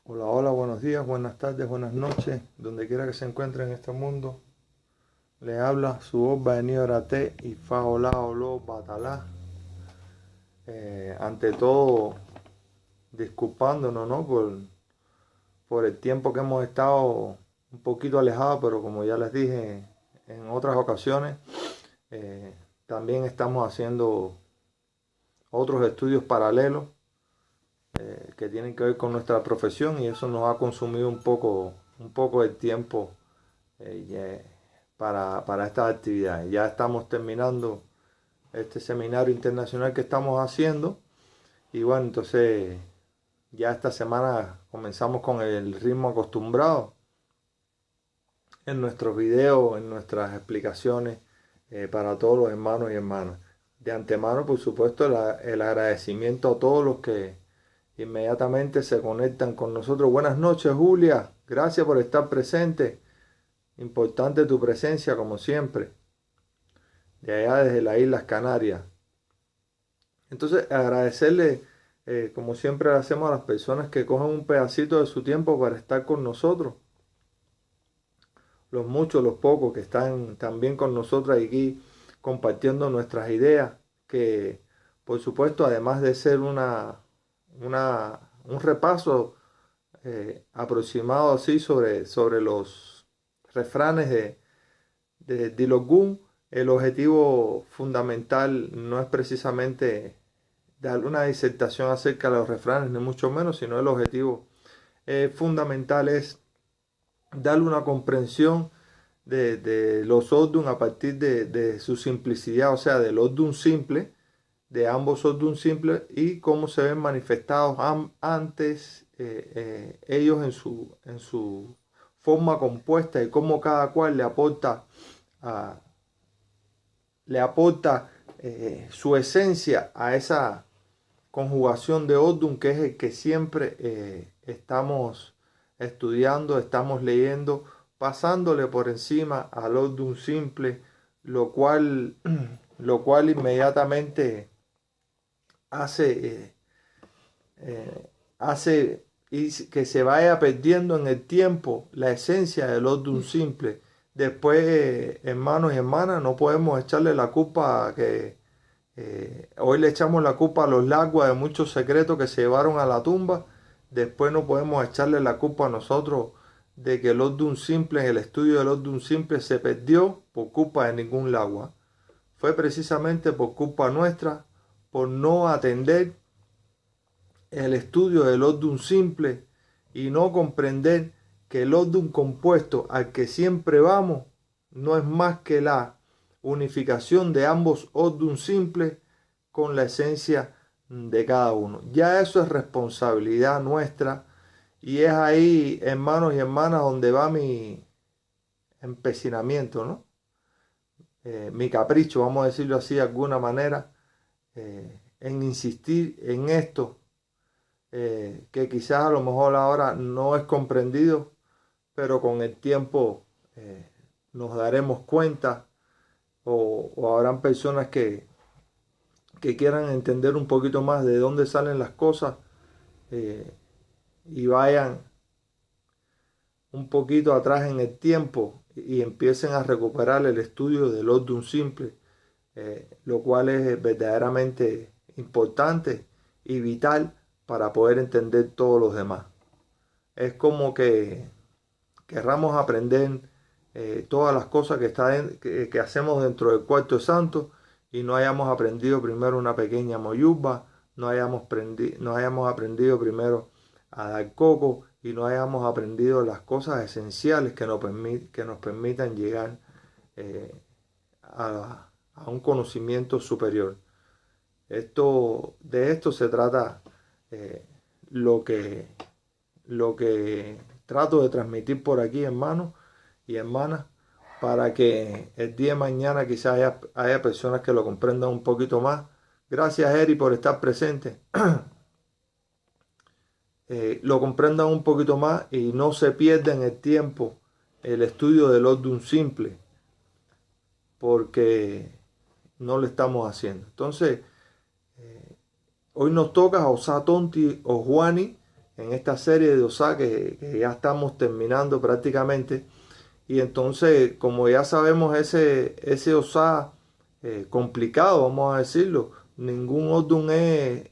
Hola, hola, buenos días, buenas tardes, buenas noches, donde quiera que se encuentre en este mundo. Le habla su voz Baenio Arate y Fa Olá Oló Batalá. Ante todo, disculpándonos, ¿no? por el tiempo que hemos estado un poquito alejados, pero como ya les dije en otras ocasiones, eh, también estamos haciendo otros estudios paralelos que tienen que ver con nuestra profesión y eso nos ha consumido un poco de tiempo eh, para estas actividades. Ya estamos terminando este seminario internacional que estamos haciendo y bueno, entonces ya esta semana comenzamos con el ritmo acostumbrado en nuestros videos, en nuestras explicaciones para todos los hermanos y hermanas. De antemano, por supuesto, el agradecimiento a todos los que inmediatamente se conectan con nosotros. Buenas noches, Julia. Gracias por estar presente. Importante tu presencia, como siempre, de allá desde las Islas Canarias. Entonces, agradecerle, como siempre le hacemos a las personas que cogen un pedacito de su tiempo para estar con nosotros. Los muchos, los pocos que están también con nosotros aquí compartiendo nuestras ideas, que por supuesto, además de ser un repaso aproximado así sobre los refranes de Dilogun, el objetivo fundamental no es precisamente dar una disertación acerca de los refranes, ni mucho menos, sino el objetivo fundamental es darle una comprensión de los Odun a partir de su simplicidad, o sea, del Odun simple, de ambos Odun simples y cómo se ven manifestados antes ellos en su forma compuesta y cómo cada cual a, le aporta su esencia a esa conjugación de Odun que es el que siempre estamos estudiando, estamos leyendo, pasándole por encima al Odun simple, lo cual, lo cual inmediatamente hace, hace y que se vaya perdiendo en el tiempo la esencia del Odun simple. Después, hermanos y hermanas, no podemos echarle la culpa que hoy le echamos la culpa a los Lagua de muchos secretos que se llevaron a la tumba. Después no podemos echarle la culpa a nosotros de que el Odun simple, en el estudio del Odun simple, se perdió por culpa de ningún Lagua. Fue precisamente por culpa nuestra, por no atender el estudio del Odun simple y no comprender que el Odun compuesto al que siempre vamos no es más que la unificación de ambos Odun simples con la esencia de cada uno. Ya eso es responsabilidad nuestra y es ahí, hermanos y hermanas, donde va mi empecinamiento, ¿no? Mi capricho, vamos a decirlo así de alguna manera, en insistir en esto que quizás a lo mejor ahora no es comprendido, pero con el tiempo nos daremos cuenta o habrán personas que quieran entender un poquito más de dónde salen las cosas eh, y vayan un poquito atrás en el tiempo y empiecen a recuperar el estudio del Odun simple, lo cual es verdaderamente importante y vital para poder entender todos los demás. Es como que querramos aprender todas las cosas que hacemos dentro del cuarto santo y no hayamos aprendido primero una pequeña moyuba, no hayamos aprendido primero a dar coco y no hayamos aprendido las cosas esenciales que nos permitan llegar eh, a un conocimiento superior. De esto se trata eh, lo que, lo que trato de transmitir por aquí, hermanos y hermanas, para que el día de mañana quizás haya personas que lo comprendan un poquito más. Gracias, Eri, por estar presente. Lo comprendan un poquito más y no se pierda en el tiempo el estudio del Odun simple, porque no lo estamos haciendo. Entonces, hoy nos toca a Osatonti o Juani en esta serie de Osá que ya estamos terminando prácticamente. Y entonces, como ya sabemos ese Osá complicado, vamos a decirlo, ningún Odun es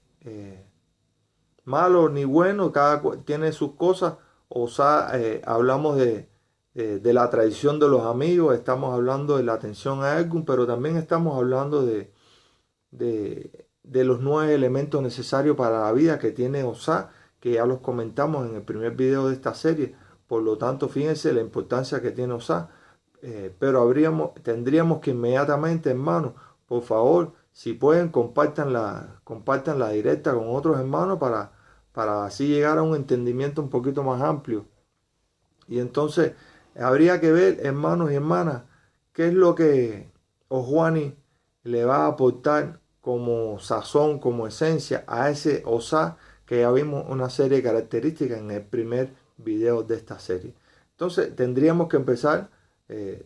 malo ni bueno, tiene sus cosas. Osá, hablamos de la traición de los amigos, estamos hablando de la atención a Ergun, pero también estamos hablando de los 9 elementos necesarios para la vida que tiene Osá, que ya los comentamos en el primer video de esta serie. Por lo tanto, fíjense la importancia que tiene Osá. Pero tendríamos que inmediatamente, hermanos, por favor, si pueden, compartan la directa con otros hermanos para así llegar a un entendimiento un poquito más amplio. Y entonces habría que ver, hermanos y hermanas, qué es lo que Ojuani le va a aportar como sazón, como esencia a ese Osá, que ya vimos una serie de características en el primer video de esta serie. Entonces tendríamos que empezar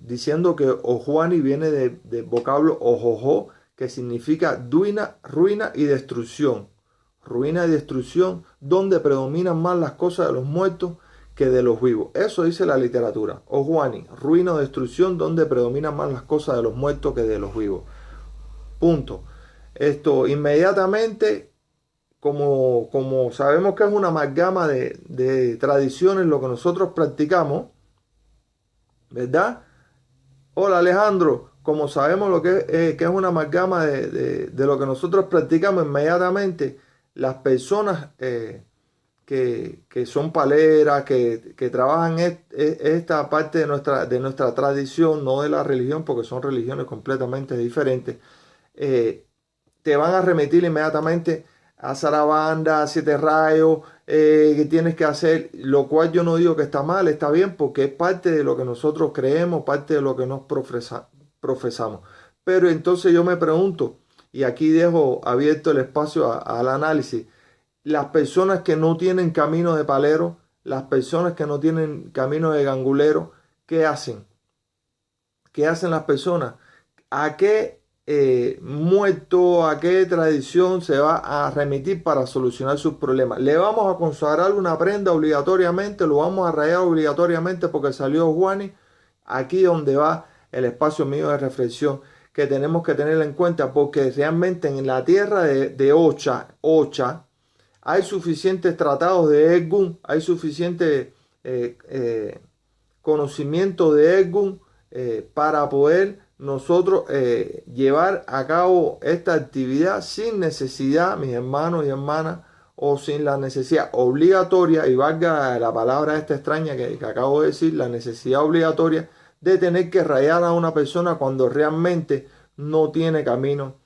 diciendo que Ojuani viene del vocablo Ojojo, que significa ruina y destrucción. Ruina y destrucción, donde predominan más las cosas de los muertos que de los vivos. Eso dice la literatura. Ojuani, ruina o destrucción, donde predominan más las cosas de los muertos que de los vivos. Punto. Esto inmediatamente, como sabemos que es una amalgama de tradiciones lo que nosotros practicamos, ¿verdad? Hola Alejandro, como sabemos lo que es una amalgama de lo que nosotros practicamos, inmediatamente las personas que son paleras, que trabajan esta parte de nuestra tradición, no de la religión, porque son religiones completamente diferentes, te van a remitir inmediatamente a Sarabanda, a 7 rayos, que tienes que hacer, lo cual yo no digo que está mal, está bien, porque es parte de lo que nosotros creemos, parte de lo que nos profesamos. Pero entonces yo me pregunto, y aquí dejo abierto el espacio al análisis, las personas que no tienen camino de palero, las personas que no tienen camino de gangulero, ¿qué hacen? ¿Qué hacen las personas? ¿A qué muerto, a qué tradición se va a remitir para solucionar sus problemas? ¿Le vamos a consagrar una prenda obligatoriamente? ¿Lo vamos a rayar obligatoriamente porque salió Juani? Aquí donde va el espacio mío de reflexión que tenemos que tener en cuenta, porque realmente en la tierra de Ocha hay suficientes tratados de Ergun, hay suficiente conocimiento de Ergun para poder nosotros llevar a cabo esta actividad sin necesidad, mis hermanos y hermanas, o sin la necesidad obligatoria, y valga la palabra esta extraña que acabo de decir, la necesidad obligatoria de tener que rayar a una persona cuando realmente no tiene camino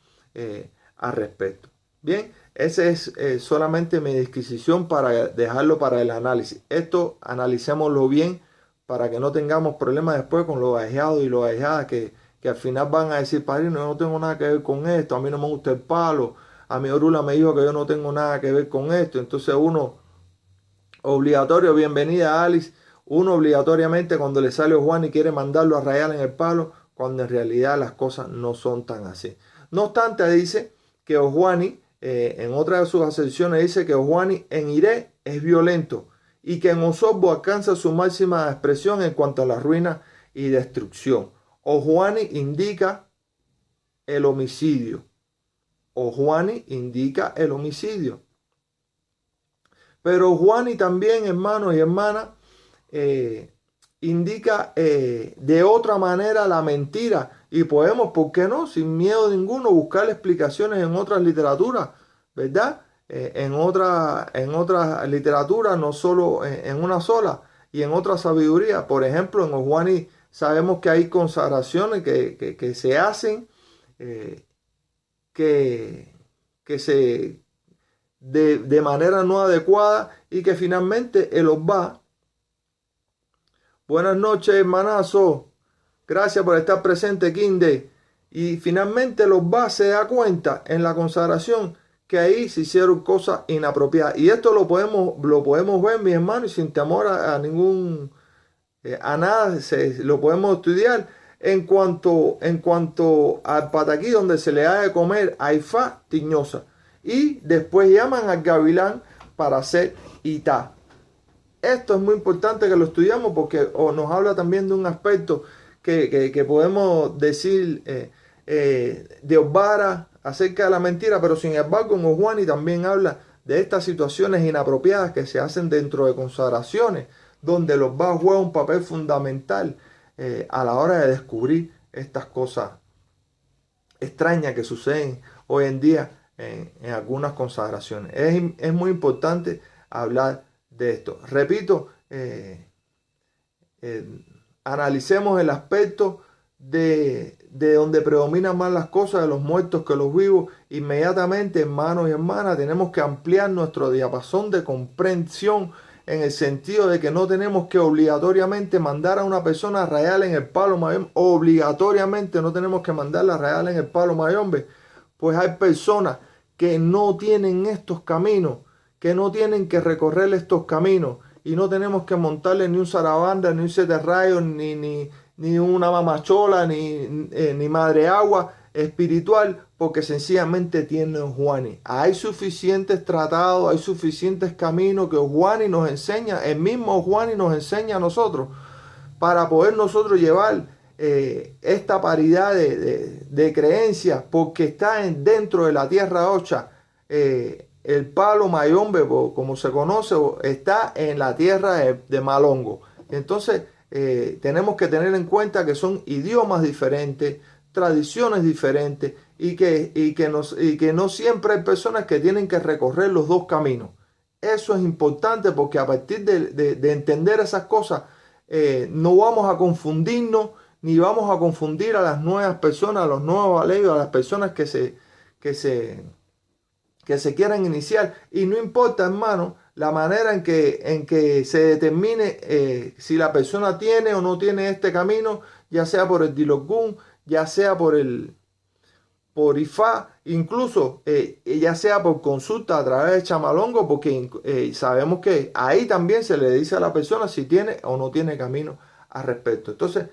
al respecto. Bien, esa es solamente mi disquisición para dejarlo para el análisis. Esto analicémoslo bien para que no tengamos problemas después con los ajeados y los ajeadas que al final van a decir, padrino, yo no tengo nada que ver con esto, a mí no me gusta el palo, a mi orula me dijo que yo no tengo nada que ver con esto. Entonces uno obligatorio, bienvenida Alice, uno obligatoriamente cuando le sale a Juan y quiere mandarlo a rayar en el palo, cuando en realidad las cosas no son tan así. No obstante, dice que Ojuani, en otra de sus aserciones, dice que Ojuani en Iré es violento y que en Osorbo alcanza su máxima expresión en cuanto a la ruina y destrucción. Ojuani indica el homicidio. Ojuani indica el homicidio. Pero Ojuani también, hermanos y hermanas, indica de otra manera la mentira. Y podemos, ¿por qué no? Sin miedo ninguno, buscar explicaciones en otras literaturas, ¿verdad? En otras literaturas, no solo en una sola, y en otra sabiduría. Por ejemplo, en Ojuani sabemos que hay consagraciones que se hacen, que se de manera no adecuada y que finalmente el Osba. Buenas noches, hermanazo. Gracias por estar presente, Kinde. Y finalmente el Osba se da cuenta en la consagración que ahí se hicieron cosas inapropiadas. Y esto lo podemos ver, mis hermanos, y sin temor a ningún a nada, lo podemos estudiar en cuanto al pataquí donde se le da de comer a Ifá tiñosa. Y después llaman al gavilán para hacer y ta. Esto es muy importante que lo estudiamos porque nos habla también de un aspecto que podemos decir de Osvara acerca de la mentira, pero sin embargo en Oswani también habla de estas situaciones inapropiadas que se hacen dentro de consagraciones, donde los Osvara juega un papel fundamental a la hora de descubrir estas cosas extrañas que suceden hoy en día en algunas consagraciones. Es muy importante hablar de esto. Repito, analicemos el aspecto de donde predominan más las cosas de los muertos que los vivos. Inmediatamente, hermanos y hermanas, tenemos que ampliar nuestro diapasón de comprensión en el sentido de que no tenemos que obligatoriamente mandar a una persona a rayar en el palo mayombe. Obligatoriamente no tenemos que mandarla a rayar en el palo mayombe, pues hay personas que no tienen estos caminos, que no tienen que recorrer estos caminos, y no tenemos que montarle ni un zarabanda, ni un siete rayos, ni una mamachola, ni madre agua espiritual, porque sencillamente tiene Oswani. Hay suficientes tratados, hay suficientes caminos que Oswani nos enseña, el mismo Oswani nos enseña a nosotros, para poder nosotros llevar esta paridad de creencias, porque está dentro de la tierra ocha. El palo mayombe, como se conoce, está en la tierra de Malongo. Entonces tenemos que tener en cuenta que son idiomas diferentes, tradiciones diferentes, y que no siempre hay personas que tienen que recorrer los dos caminos. Eso es importante, porque a partir de entender esas cosas no vamos a confundirnos, ni vamos a confundir a las nuevas personas, a los nuevos aleos, a las personas que se quieran iniciar. Y no importa, hermano, la manera en que se determine si la persona tiene o no tiene este camino, ya sea por el Dilokgun, ya sea por Ifá, incluso ya sea por consulta a través de Chamalongo, porque sabemos que ahí también se le dice a la persona si tiene o no tiene camino al respecto. Entonces,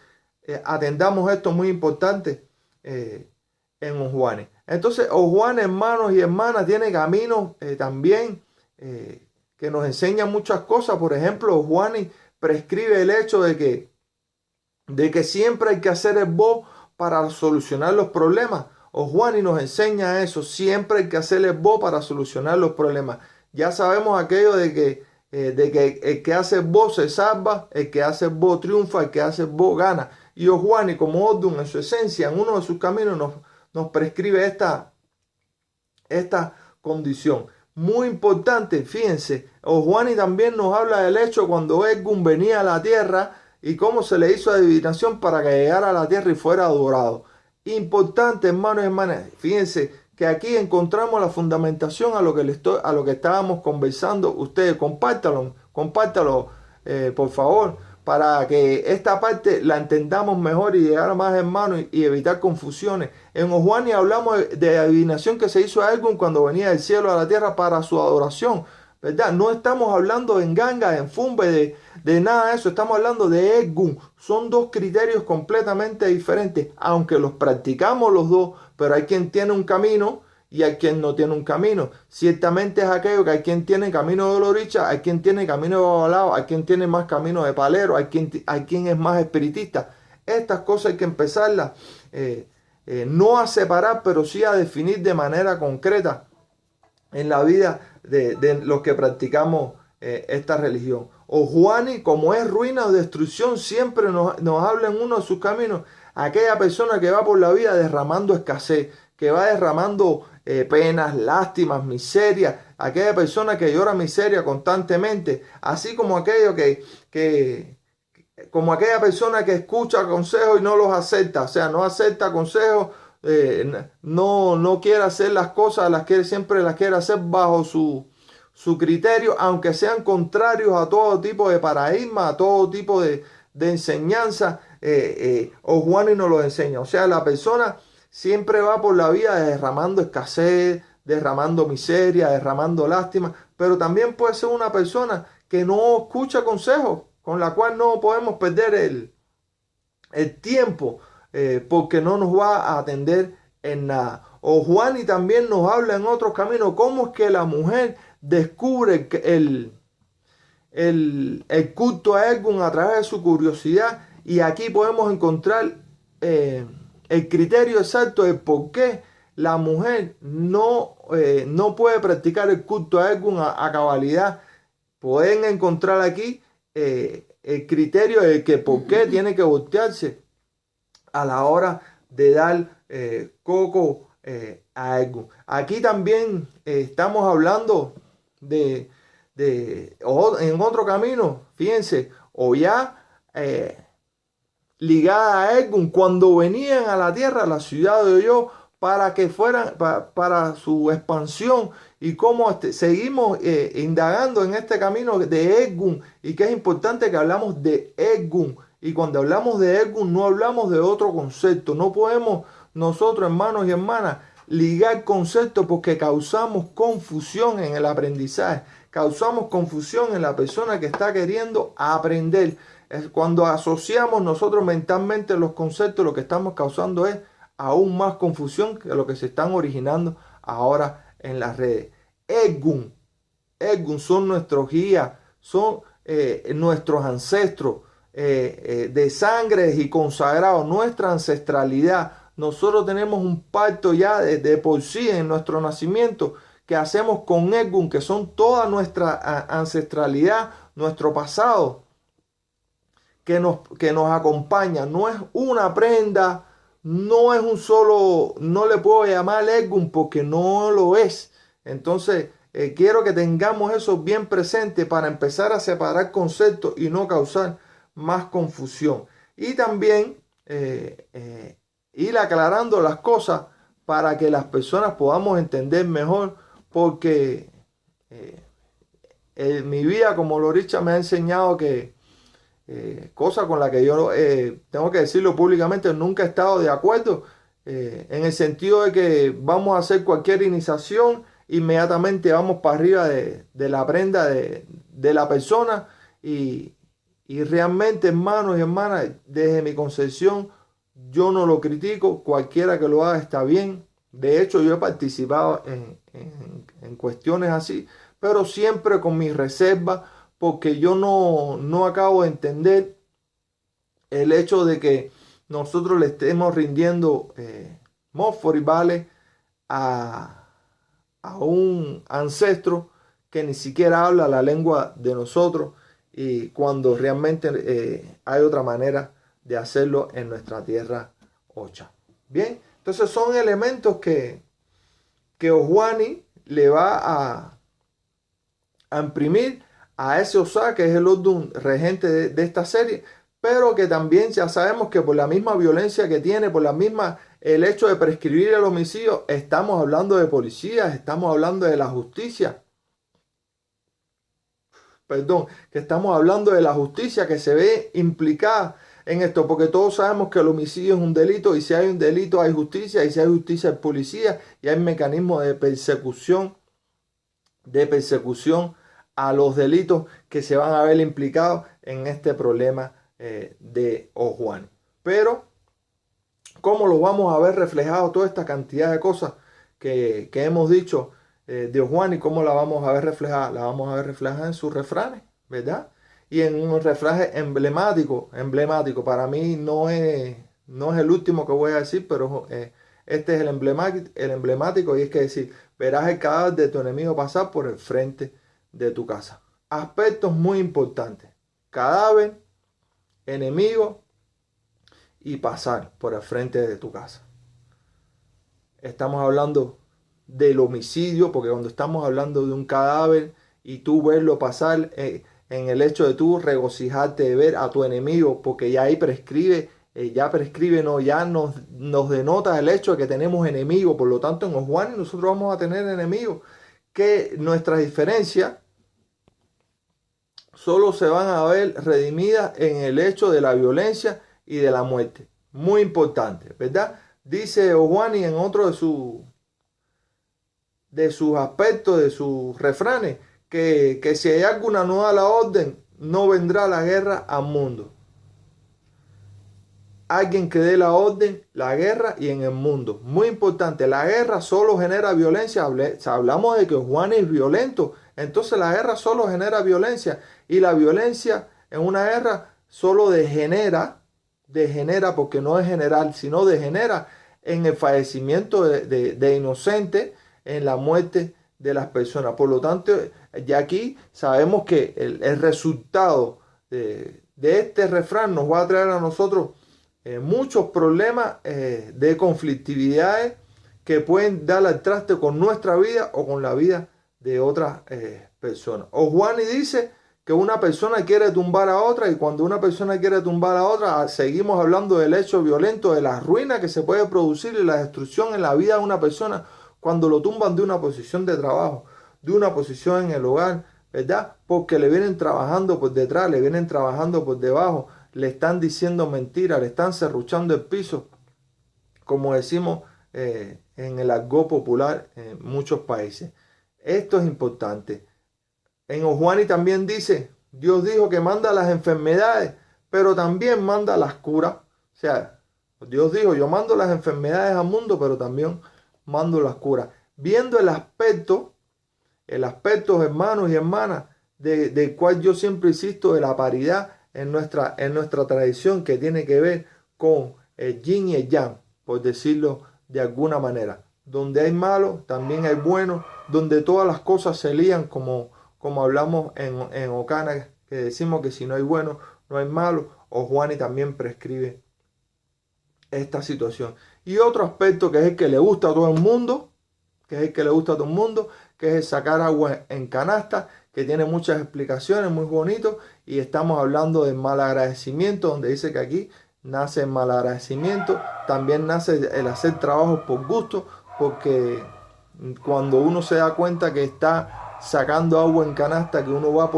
atendamos esto muy importante en Oswani. Entonces, Oswani, hermanos y hermanas, tiene caminos también que nos enseñan muchas cosas. Por ejemplo, Oswani prescribe el hecho de que siempre hay que hacer el bo para solucionar los problemas. Oswani nos enseña eso, siempre hay que hacer el bo para solucionar los problemas. Ya sabemos aquello de que el que hace el bo se salva, el que hace el bo triunfa, el que hace el bo gana. Y Oswani, como Odun, en su esencia, en uno de sus caminos, nos prescribe esta condición. Muy importante, fíjense, Oswani también nos habla del hecho cuando Egun venía a la tierra y cómo se le hizo adivinación para que llegara a la tierra y fuera adorado. Importante, hermanos y hermanas, fíjense que aquí encontramos la fundamentación a lo que estábamos conversando. Ustedes compártalo, por favor, para que esta parte la entendamos mejor y llegar a más hermanos y evitar confusiones. En Oswani hablamos de adivinación que se hizo a Egun cuando venía del cielo a la tierra para su adoración, ¿verdad? No estamos hablando en ganga, en fumbe, de nada de eso. Estamos hablando de Egun. Son dos criterios completamente diferentes, aunque los practicamos los dos, pero hay quien tiene un camino y hay quien no tiene un camino. Ciertamente es aquello que hay quien tiene camino de Loricha, hay quien tiene camino de Babalao, hay quien tiene más camino de Palero, hay quien es más espiritista. Estas cosas hay que empezarlas no a separar, pero sí a definir de manera concreta en la vida de los que practicamos esta religión. Oswani, como es ruina o destrucción, siempre nos habla en uno de sus caminos. Aquella persona que va por la vida derramando escasez, que va derramando penas, lástimas, miseria, aquella persona que llora miseria constantemente, así como como aquella persona que escucha consejos y no los acepta, o sea, no acepta consejos, no quiere hacer las cosas, siempre las quiere hacer bajo su criterio, aunque sean contrarios a todo tipo de paradigma, a todo tipo de enseñanza. Oswani nos lo enseña. O sea, la persona siempre va por la vida derramando escasez, derramando miseria, derramando lástima, pero también puede ser una persona que no escucha consejos, con la cual no podemos perder el tiempo, porque no nos va a atender en nada. Oswani también nos habla en otros caminos cómo es que la mujer descubre el culto a Egun a través de su curiosidad, y aquí podemos encontrar el criterio exacto de por qué la mujer no puede practicar el culto a Egun a cabalidad. Pueden encontrar aquí el criterio de que por qué tiene que voltearse a la hora de dar coco a Egun. Aquí también estamos hablando en otro camino, fíjense, o ya ligada a Egun, cuando venían a la tierra, a la ciudad de Oyo, para que fueran, para su expansión, y cómo seguimos indagando en este camino de Egun, y que es importante que hablamos de Egun, y cuando hablamos de Egun no hablamos de otro concepto. No podemos nosotros, hermanos y hermanas, ligar conceptos, porque causamos confusión en el aprendizaje, causamos confusión en la persona que está queriendo aprender. Cuando asociamos nosotros mentalmente los conceptos, lo que estamos causando es aún más confusión que lo que se están originando ahora en las redes. Egun son nuestros guías, son nuestros ancestros de sangre y consagrados, nuestra ancestralidad. Nosotros tenemos un pacto ya de por sí en nuestro nacimiento que hacemos con Egun, que son toda nuestra ancestralidad, nuestro pasado, que nos acompaña. No es una prenda, no es un solo, no le puedo llamar Egun porque no lo es. Entonces quiero que tengamos eso bien presente para empezar a separar conceptos y no causar más confusión. Y también ir aclarando las cosas para que las personas podamos entender mejor, porque mi vida como Loricha me ha enseñado que cosa con la que yo tengo que decirlo públicamente, nunca he estado de acuerdo, en el sentido de que vamos a hacer cualquier iniciación, inmediatamente vamos para arriba de la prenda de la persona, y realmente, hermanos y hermanas, desde mi concepción, yo no lo critico. Cualquiera que lo haga está bien. De hecho, yo he participado en cuestiones así, pero siempre con mis reservas, porque yo no acabo de entender el hecho de que nosotros le estemos rindiendo Mósforo y Vale a un ancestro que ni siquiera habla la lengua de nosotros, y cuando realmente hay otra manera de hacerlo en nuestra tierra ocha. Bien, entonces son elementos que Ojwani le va a imprimir a ese Osá, que es el Odun regente de esta serie, pero que también ya sabemos que por la misma violencia que tiene, por el hecho de prescribir el homicidio, estamos hablando de policías, estamos hablando de la justicia. Perdón, que estamos hablando de la justicia que se ve implicada en esto, porque todos sabemos que el homicidio es un delito, y si hay un delito hay justicia, y si hay justicia hay policía, y hay mecanismos de persecución a los delitos que se van a ver implicados en este problema de Ojwani. Pero, ¿cómo lo vamos a ver reflejado toda esta cantidad de cosas que hemos dicho de Ojwani? ¿Cómo la vamos a ver reflejada? La vamos a ver reflejada en sus refranes, ¿verdad? Y en un refrán emblemático. Para mí no es el último que voy a decir, pero este es el emblemático, y es que decir: verás el cadáver de tu enemigo pasar por el frente de tu casa. Aspectos muy importantes: cadáver, enemigo y pasar por el frente de tu casa. Estamos hablando del homicidio, porque cuando estamos hablando de un cadáver y tú verlo pasar, en el hecho de tú regocijarte de ver a tu enemigo, porque ya ahí prescribe, ya nos denota el hecho de que tenemos enemigos. Por lo tanto, en Ojwani nosotros vamos a tener enemigos, que nuestras diferencias solo se van a ver redimidas en el hecho de la violencia y de la muerte. Muy importante, ¿verdad? Dice Ojwani en otro de sus aspectos, de sus refranes, que si hay alguna nueva la orden, no vendrá la guerra al mundo. Alguien que dé la orden, la guerra y en el mundo. Muy importante, la guerra solo genera violencia. Hablamos de que Ojwani es violento Entonces la guerra solo genera violencia, y la violencia en una guerra solo degenera porque no es general, sino degenera en el fallecimiento de inocentes, en la muerte de las personas. Por lo tanto, ya aquí sabemos que el resultado de este refrán nos va a traer a nosotros muchos problemas de conflictividades que pueden dar al traste con nuestra vida o con la vida de otras personas. Oswani dice que una persona quiere tumbar a otra, y cuando una persona quiere tumbar a otra, seguimos hablando del hecho violento, de la ruina que se puede producir y la destrucción en la vida de una persona cuando lo tumban de una posición de trabajo, de una posición en el hogar, ¿verdad? Porque le vienen trabajando por detrás, le vienen trabajando por debajo, le están diciendo mentiras, le están serruchando el piso, como decimos en el argot popular en muchos países. Esto es importante. En Oswani también dice, Dios dijo que manda las enfermedades, pero también manda las curas. O sea, Dios dijo, yo mando las enfermedades al mundo, pero también mando las curas. Viendo el aspecto, hermanos y hermanas, del cual yo siempre insisto, de la paridad en nuestra tradición, que tiene que ver con el yin y el yang, por decirlo de alguna manera. Donde hay malo, también hay bueno. Donde todas las cosas se lían, como hablamos en Ocana, que decimos que si no hay bueno, no hay malo. Oswani también prescribe esta situación. Y otro aspecto, que es el que le gusta a todo el mundo, que es el sacar agua en canasta, que tiene muchas explicaciones, muy bonito. Y estamos hablando del malagradecimiento, donde dice que aquí nace el malagradecimiento. También nace el hacer trabajos por gusto, porque cuando uno se da cuenta que está sacando agua en canasta, que uno va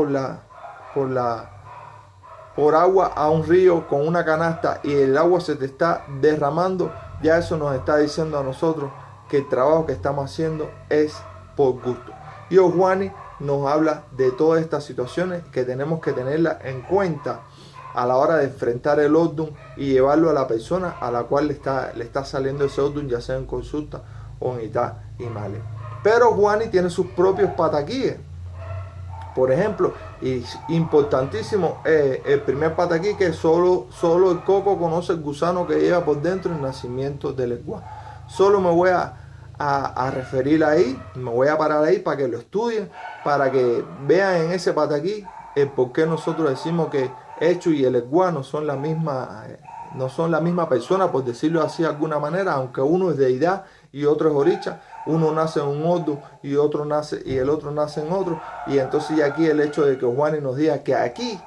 por agua a un río con una canasta y el agua se te está derramando, ya eso nos está diciendo a nosotros que el trabajo que estamos haciendo es por gusto. Y Oswani nos habla de todas estas situaciones que tenemos que tenerlas en cuenta a la hora de enfrentar el Odun y llevarlo a la persona a la cual le está saliendo ese Odun, ya sea en consulta o en Itá y Male. Pero Oswani tiene sus propios pataquíes. Por ejemplo, y importantísimo, el primer pataquí, que solo el coco conoce el gusano que lleva por dentro el nacimiento del Eguá. Solo me voy a referir ahí, me voy a parar ahí para que lo estudien, para que vean en ese pataquí el por qué nosotros decimos que Echu y el Eguá no son la misma persona, por decirlo así de alguna manera, aunque uno es deidad y otro es oricha. Uno nace en un Odu y el otro nace en otro. Y entonces ya aquí el hecho de que Oswani nos diga que aquí,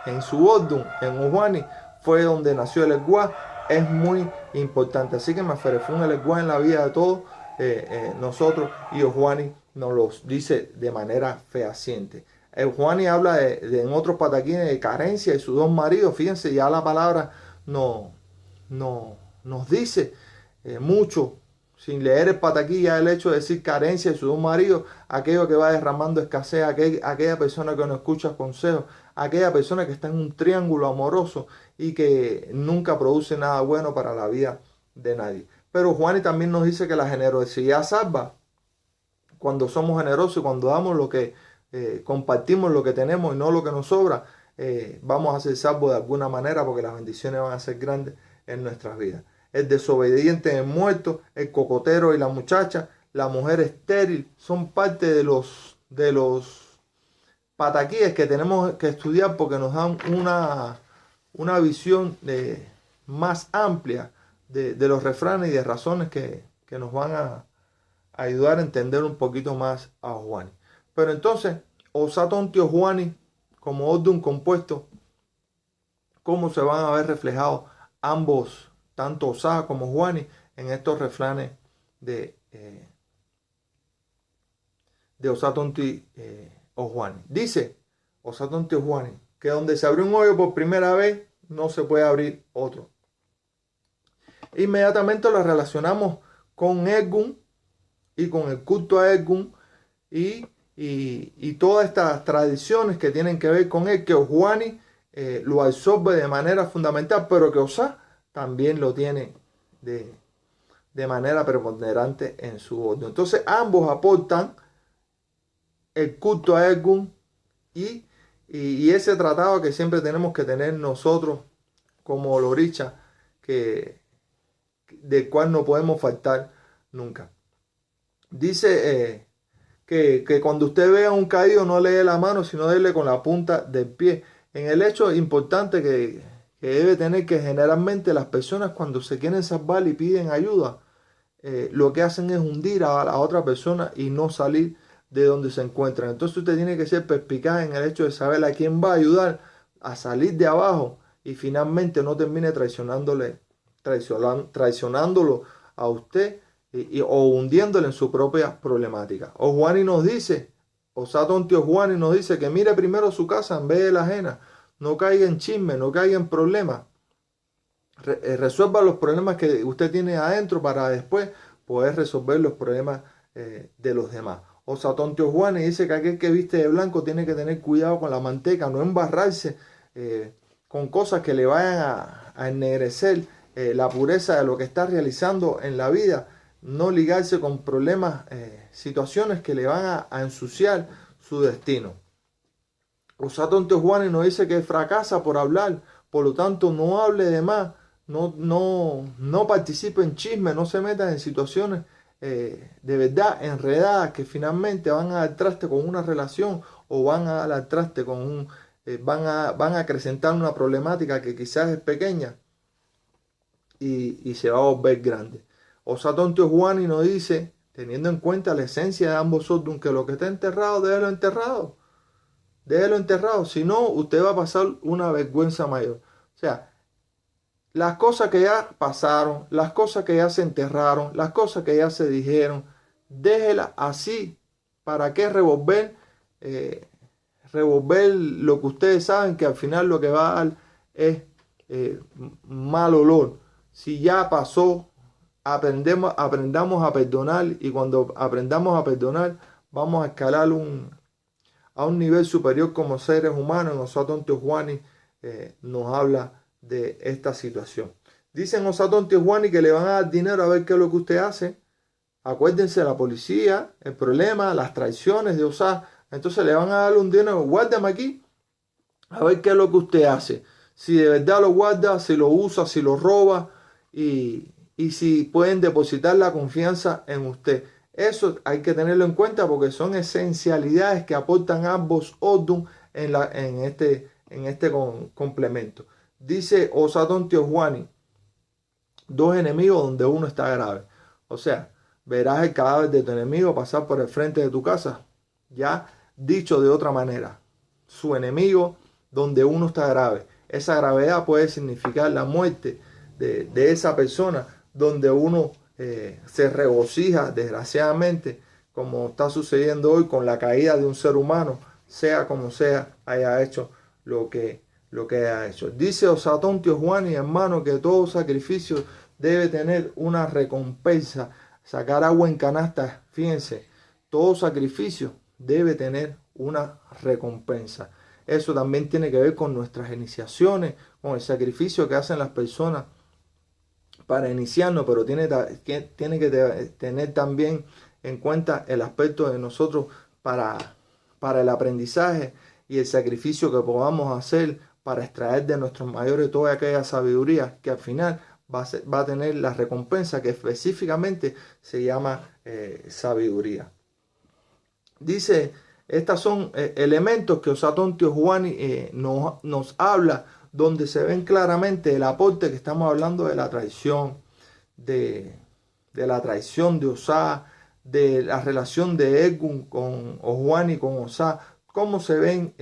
en su Odu, en Oswani, fue donde nació el Eguá, es muy importante. Así que Maferefún el Eguá en la vida de todos nosotros, y Oswani nos lo dice de manera fehaciente. Oswani habla en otros pataquines de carencia de sus dos maridos. Fíjense, ya la palabra nos dice mucho. Sin leer el pataquí, ya el hecho de decir carencia de sus dos maridos, aquello que va derramando escasez, aquella persona que no escucha consejos, aquella persona que está en un triángulo amoroso y que nunca produce nada bueno para la vida de nadie. Pero Oswani también nos dice que la generosidad salva. Cuando somos generosos y cuando damos lo que compartimos lo que tenemos y no lo que nos sobra, vamos a ser salvos de alguna manera, porque las bendiciones van a ser grandes en nuestras vidas. El desobediente es muerto, el cocotero y la muchacha, la mujer estéril, son parte de los pataquíes que tenemos que estudiar, porque nos dan una visión más amplia de los refranes y de razones que nos van a ayudar a entender un poquito más a Oswani. Pero entonces, Osatonti Oswani, como Odun compuesto, ¿cómo se van a ver reflejados ambos, tanto Osá como Oswani, en estos refranes de Osatonti Oswani? Dice Osatonti Oswani que donde se abrió un hoyo por primera vez, no se puede abrir otro. Inmediatamente lo relacionamos con Egun y con el culto a Egun y todas estas tradiciones que tienen que ver con él, que Oswani lo absorbe de manera fundamental, pero que Osá también lo tiene de manera preponderante en su orden. Entonces ambos aportan el culto a Egún y ese tratado que siempre tenemos que tener nosotros como Loricha, del cual no podemos faltar nunca. Dice que cuando usted vea un caído no le dé la mano, sino déle con la punta del pie. En el hecho importante que debe tener que generalmente las personas cuando se quieren salvar y piden ayuda, lo que hacen es hundir a la otra persona y no salir de donde se encuentran. Entonces usted tiene que ser perspicaz en el hecho de saber a quién va a ayudar a salir de abajo y finalmente no termine traicionándolo a usted o hundiéndole en su propia problemática. O Juani nos dice, o Satón Tío Juani nos dice que mire primero su casa en vez de la ajena. No caiga en chisme, no caiga en problemas. Resuelva los problemas que usted tiene adentro para después poder resolver los problemas de los demás. O Satón Tío Juani dice que aquel que viste de blanco tiene que tener cuidado con la manteca, no embarrarse con cosas que le vayan a ennegrecer la pureza de lo que está realizando en la vida, no ligarse con problemas, situaciones que le van a ensuciar su destino. O Satón Tío Juani nos dice que fracasa por hablar, por lo tanto no hable de más, no participe en chisme, no se meta en situaciones de verdad enredadas que finalmente van a dar traste con una relación o van a dar traste con van a acrecentar una problemática que quizás es pequeña y se va a volver grande. O Satón Tío Juani nos dice, teniendo en cuenta la esencia de ambos Odun, que lo que está enterrado, déjelo enterrado. Déjelo enterrado, si no, usted va a pasar una vergüenza mayor. O sea, las cosas que ya pasaron, las cosas que ya se enterraron, las cosas que ya se dijeron, déjela así. ¿Para qué revolver lo que ustedes saben que al final lo que va a dar es mal olor? Si ya pasó, aprendamos a perdonar, y cuando aprendamos a perdonar vamos a escalar a un nivel superior como seres humanos. Osatón Tío Juani nos habla de esta situación. Dicen Osatón Tío Juani que le van a dar dinero a ver qué es lo que usted hace. Acuérdense de la policía, el problema, las traiciones de Osá. Entonces le van a dar un dinero, guárdame aquí, a ver qué es lo que usted hace. Si de verdad lo guarda, si lo usa, si lo roba y si pueden depositar la confianza en usted. Eso hay que tenerlo en cuenta porque son esencialidades que aportan ambos Odun en este complemento. Dice Osatón Tío Juani, dos enemigos donde uno está grave. O sea, verás el cadáver de tu enemigo pasar por el frente de tu casa. Ya dicho de otra manera, su enemigo donde uno está grave. Esa gravedad puede significar la muerte de esa persona donde uno se regocija, desgraciadamente, como está sucediendo hoy con la caída de un ser humano, sea como sea, haya hecho lo que haya hecho. Dice Osatón Tío Juani, hermano, que todo sacrificio debe tener una recompensa. Sacar agua en canasta, fíjense, todo sacrificio debe tener una recompensa. Eso también tiene que ver con nuestras iniciaciones, con el sacrificio que hacen las personas para iniciarnos, pero tiene que tener también en cuenta el aspecto de nosotros para el aprendizaje y el sacrificio que podamos hacer para extraer de nuestros mayores toda aquella sabiduría que al final va a tener la recompensa que específicamente se llama sabiduría. Dice, estos son elementos que Osatón Tío Juani nos habla, donde se ven claramente el aporte que estamos hablando de la traición, de la traición de Osá, de la relación de Egún con Juani con Osá, cómo se ven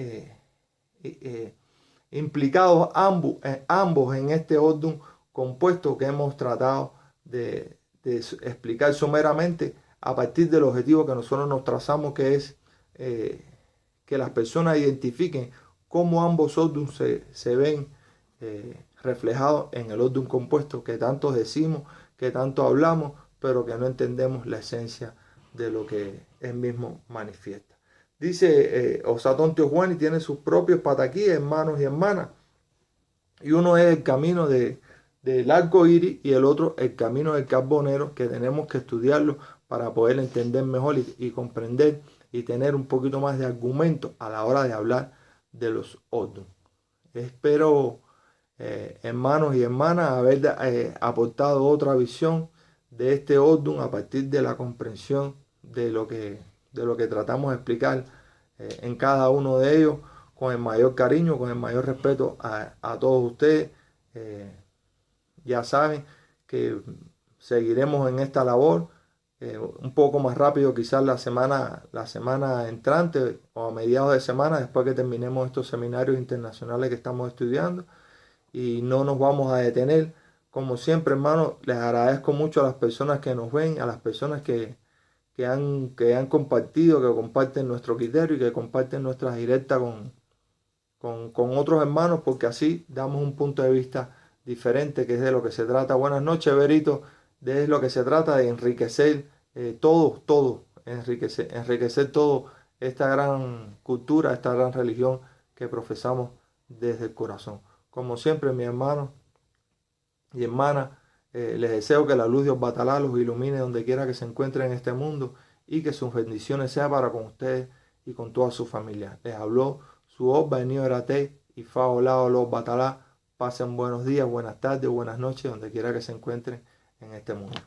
implicados ambos en este Odun compuesto que hemos tratado de explicar someramente a partir del objetivo que nosotros nos trazamos, que es que las personas identifiquen cómo ambos Odun se ven reflejados en el Odun compuesto que tanto decimos, que tanto hablamos, pero que no entendemos la esencia de lo que él mismo manifiesta. Dice Osatón Tío Juani tiene sus propios pataquíes, hermanos y hermanas, y uno es el camino del arco iris y el otro el camino del carbonero, que tenemos que estudiarlo para poder entender mejor y comprender y tener un poquito más de argumento a la hora de hablar de los Odun. Espero, hermanos y hermanas, haber aportado otra visión de este Odun a partir de la comprensión de lo que tratamos de explicar en cada uno de ellos, con el mayor cariño, con el mayor respeto a todos ustedes. Ya saben que seguiremos en esta labor un poco más rápido, quizás la semana entrante o a mediados de semana, después que terminemos estos seminarios internacionales que estamos estudiando, y no nos vamos a detener. Como siempre, hermanos, les agradezco mucho a las personas que nos ven, a las personas que han compartido, que comparten nuestro criterio y que comparten nuestras directas con otros hermanos, porque así damos un punto de vista diferente, que es de lo que se trata. Buenas noches, Berito. De lo que se trata, de enriquecer enriquecer todo esta gran cultura, esta gran religión que profesamos desde el corazón. Como siempre, mis hermanos y hermanas, les deseo que la luz de Batalá los ilumine donde quiera que se encuentren en este mundo y que sus bendiciones sean para con ustedes y con toda su familia. Les habló su Obba Enio Erate y Fa Olao los Batalá. Pasen buenos días, buenas tardes, buenas noches, donde quiera que se encuentren en este mundo.